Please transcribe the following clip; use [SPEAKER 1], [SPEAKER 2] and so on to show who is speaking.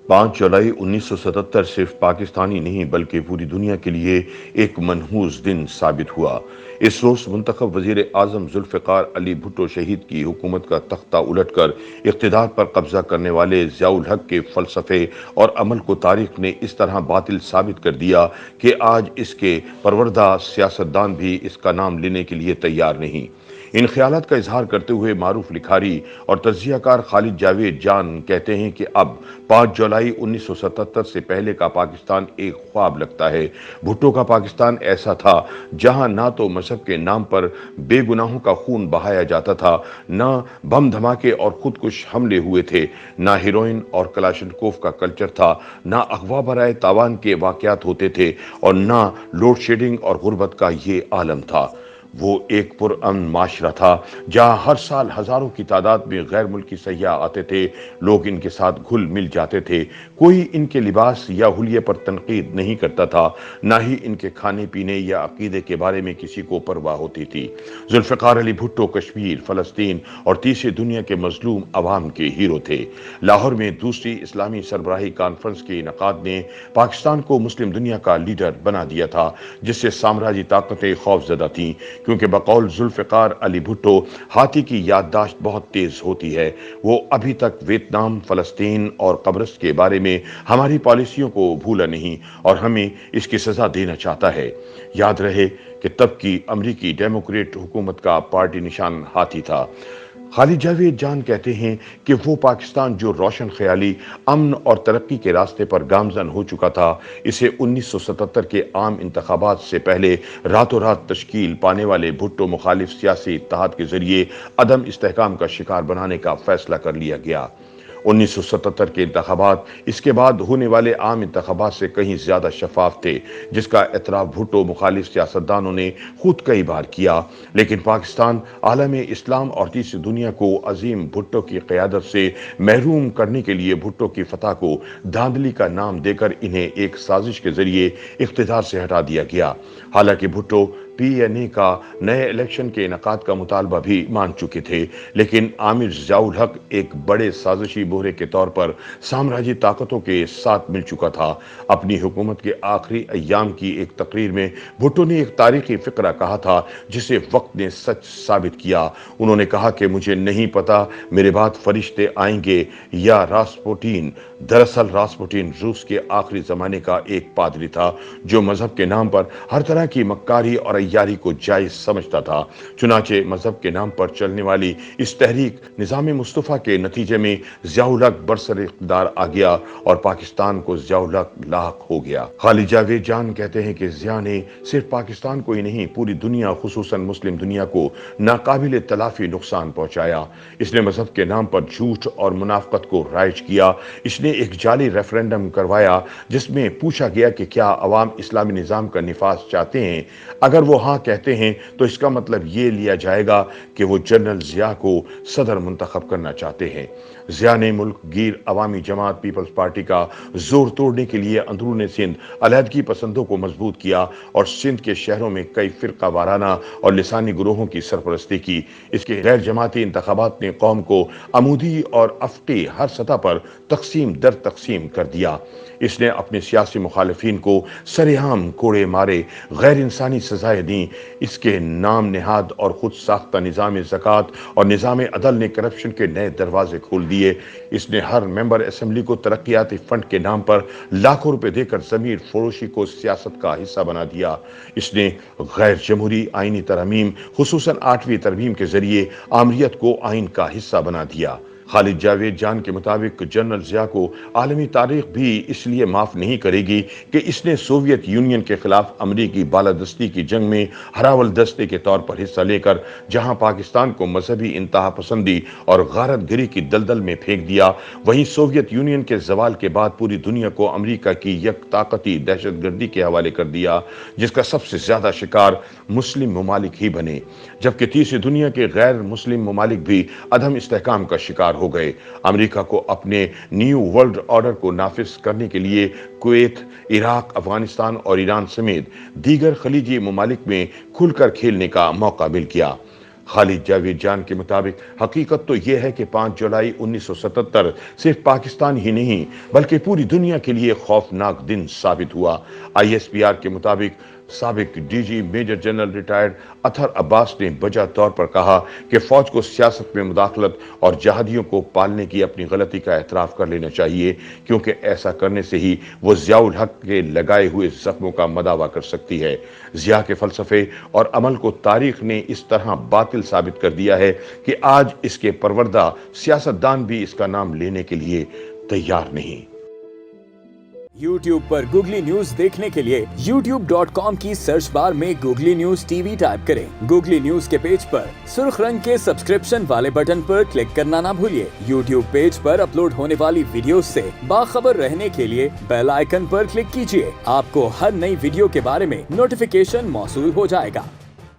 [SPEAKER 1] 5 जुलाई 1977 सिर्फ पाकिस्तानी नहीं बल्कि पूरी दुनिया के लिए एक मनहूस दिन साबित हुआ। इस रोज मुंतखब वजीर आजम जुल्फ़िकार अली भुट्टो शहीद की हुकूमत का तख्ता उलटकर इक़्तिदार पर कब्जा करने वाले ज़ियाउल हक के फ़लसफ़े और अमल को तारीख ने इस तरह बातिल साबित कर दिया कि आज इसके परवरदा सियासतदान भी इसका नाम लेने के लिए तैयार नहीं। इन ख्यालात का इजहार करते हुए मारूफ लिखारी और तज्जियाकार खालिद जावेद जान कहते हैं कि अब 5 जुलाई 1977 से पहले का पाकिस्तान एक ख्वाब लगता है। भुट्टो का पाकिस्तान ऐसा था जहां ना तो मजहब के नाम पर बेगुनाहों का खून बहाया जाता था, ना बम धमाके और खुदकुश हमले हुए थे, ना हीरोइन और कलाशनकोफ का कल्चर था, ना अगवा बराए तावान के वाकयात होते थे और ना लोड शेडिंग और गुर्बत का ये आलम था। वो एक पुरअमन माशरा था जहां हर साल हजारों की तादाद में गैर मुल्की सयाह आते थे। लोग इनके साथ घुल मिल जाते थे। कोई इनके लिबास या हुलिये पर तनकीद नहीं करता था, ना ही इनके खाने पीने या अकीदे के बारे में किसी को परवाह होती थी। जुल्फ़िकार अली भुट्टो कश्मीर, फलस्तीन और तीसरी दुनिया के मजलूम अवाम के हीरो थे। लाहौर में दूसरी इस्लामी सरबराही कॉन्फ्रेंस के इनकाद ने पाकिस्तान को मुस्लिम दुनिया का लीडर बना दिया था, जिससे साम्राज्यी ताकतें खौफजदा थीं, क्योंकि बकौल जुल्फ़िकार अली भुट्टो हाथी की याददाश्त बहुत तेज होती है। वो अभी तक वियतनाम, फलस्तीन और कब्रस के बारे में हमारी पॉलिसियों को भूला नहीं और हमें इसकी सजा देना चाहता है। याद रहे कि तब की अमरीकी डेमोक्रेट हुकूमत का पार्टी निशान हाथी था। खालिद जावेद जान कहते हैं कि वो पाकिस्तान जो रोशन ख्याली, अमन और तरक्की के रास्ते पर गामजन हो चुका था, इसे 1977 के आम इंतखाबात से पहले रातों रात तश्कील पाने वाले भुट्टो मुखालिफ सियासी इत्तेहाद के जरिए अदम इस्तेहकाम का शिकार बनाने का फैसला कर लिया गया। 1977 के इंतखाबात इसके बाद होने वाले आम इंतखाबात से कहीं ज्यादा शफाफ थे, जिसका एतराफ भुट्टो मुखालिफ सियासतदानों ने खुद कई बार किया। लेकिन पाकिस्तान आलम इस्लाम और तीसरी दुनिया को अजीम भुट्टो की क़यादत से महरूम करने के लिए भुट्टो की फतह को धांधली का नाम देकर इन्हें एक साजिश के जरिए इख्तिदार से हटा दिया गया। हालांकि भुट्टो PNA का नए इलेक्शन के इनकाद का मुतालबा भी मान चुके थे, लेकिन आमिर ज़ियाउल हक एक बड़े साजिशी बोहरे के तौर पर साम्राज्यी ताकतों के साथ मिल चुका था। अपनी हुकूमत के आखिरी अय्याम की एक तकरीर में भुट्टो ने एक तारीखी फिक्रा कहा था, जिसे वक्त ने सच साबित किया। उन्होंने कहा कि मुझे नहीं पता मेरे बाद फरिश्ते आएंगे या रास्पुटिन। दरअसल रास्पुटिन रूस के आखिरी जमाने का एक पादरी था, जो मजहब के नाम पर हर तरह की मक्कारी और यारी को जायज समझता था। चुनाचे मजहब के नाम पर चलने वाली इस तहरीक निजाम मुस्तफा के नतीजे में ज़ियाउल हक बरसर इक़्तिदार आ गया और पाकिस्तान को ज़ियाउल हक लाहक हो गया। खालिद जावेद जान कहते हैं कि ज़िया ने सिर्फ पाकिस्तान को ही नहीं, पूरी दुनिया खुसूसन मुस्लिम दुनिया को नाकाबिल तलाफी नुकसान पहुंचाया। इसने मजहब के नाम पर झूठ और मुनाफकत को राइज किया। इसने एक जाली रेफरेंडम करवाया जिसमें पूछा गया कि क्या अवाम इस्लामी निज़ाम का निफाज चाहते हैं। अगर वो हाँ कहते हैं तो इसका मतलब ये लिया जाएगा कि वो जनरल ज़िया को सदर मुंतखब करना चाहते हैं। ज़िया ने मुल्क गिर अवामी जमात पीपल्स पार्टी का जोर तोड़ने के लिए अंदरून सिंध अलहदगी पसंदों को मजबूत किया और सिंध के शहरों में कई फिरका वाराना और लिसानी ग्रोहों की सरपरस्ती की। इसके गैर जमाती इंतखाबात ने कौम को अमूदी और अफ्टी हर सतह पर तकसीम दर तकसीम कर दिया। इसने अपने सियासी मुखालिफिन को सरेआम कोड़े मारे, गैर इंसानी सजाएं दी। इसके नाम नेहाद और खुद साख्ता निज़ाम ज़कात और निज़ाम अदल ने करप्शन के नए दरवाजे खोल दिए। इसने हर मेंबर असेंबली को तरक्याती फंड के नाम पर लाखों रुपए देकर ज़मीर फरोशी को सियासत का हिस्सा बना दिया। इसने गैर जमहूरी आईनी तरमीम, खुसूसन 8वीं तरमीम के जरिए आमरीत को आइन का हिस्सा बना दिया। खालिद जावेद जान के मुताबिक जनरल ज़िया को आलमी तारीख भी इसलिए माफ नहीं करेगी कि इसने सोवियत यूनियन के खिलाफ अमरीकी बालादस्ती की जंग में हरावल दस्ते के तौर पर हिस्सा लेकर जहां पाकिस्तान को मजहबी इंतहा पसंदी और गारत गिरी की दलदल में फेंक दिया, वहीं सोवियत यूनियन के जवाल के बाद पूरी दुनिया को अमरीका की यक ताकती दहशतगर्दी के हवाले कर दिया, जिसका सबसे ज्यादा शिकार मुस्लिम ममालिक ही बने, जबकि तीसरी दुनिया के गैर मुस्लिम ममालिक भी अदम इस्तेहकाम का शिकार हो गए। अमेरिका को अपने न्यू वर्ल्ड ऑर्डर को नाफिज करने के लिए कुवैत, इराक, अफगानिस्तान और ईरान समेत दीगर खलीजी ममालिक में खुलकर खेलने का मौका मिल गया। خالد جاوید جان کے مطابق حقیقت تو یہ ہے کہ 5 جولائی 1977 صرف پاکستان ہی نہیں بلکہ پوری دنیا کے لیے خوفناک دن ثابت ہوا۔ ISPR کے مطابق سابق DG میجر جنرل ریٹائرڈ اطہر عباس نے بجا طور پر کہا کہ فوج کو سیاست میں مداخلت اور جہادیوں کو پالنے کی اپنی غلطی کا اعتراف کر لینا چاہیے، کیونکہ ایسا کرنے سے ہی وہ ضیاء الحق کے لگائے ہوئے زخموں کا مداوع کر سکتی ہے۔ ضیاء کے فلسفے اور عمل کو تاریخ نے اس طرح باطل ثابت کر دیا ہے کہ آج اس کے پروردہ سیاستدان بھی اس کا نام لینے کے لیے تیار نہیں۔
[SPEAKER 2] YouTube پر گوگلی نیوز دیکھنے کے لیے youtube.com کی سرچ بار میں گوگلی نیوز TV ٹائپ کریں۔ گوگلی نیوز کے پیج پر سرخ رنگ کے سبسکرپشن والے بٹن پر کلک کرنا نہ بھولیے۔ YouTube پیج پر اپلوڈ ہونے والی ویڈیوز سے باخبر رہنے کے لیے بیل آئیکن پر کلک کیجیے۔ آپ کو ہر نئی ویڈیو کے بارے میں نوٹیفیکیشن موصول ہو جائے گا۔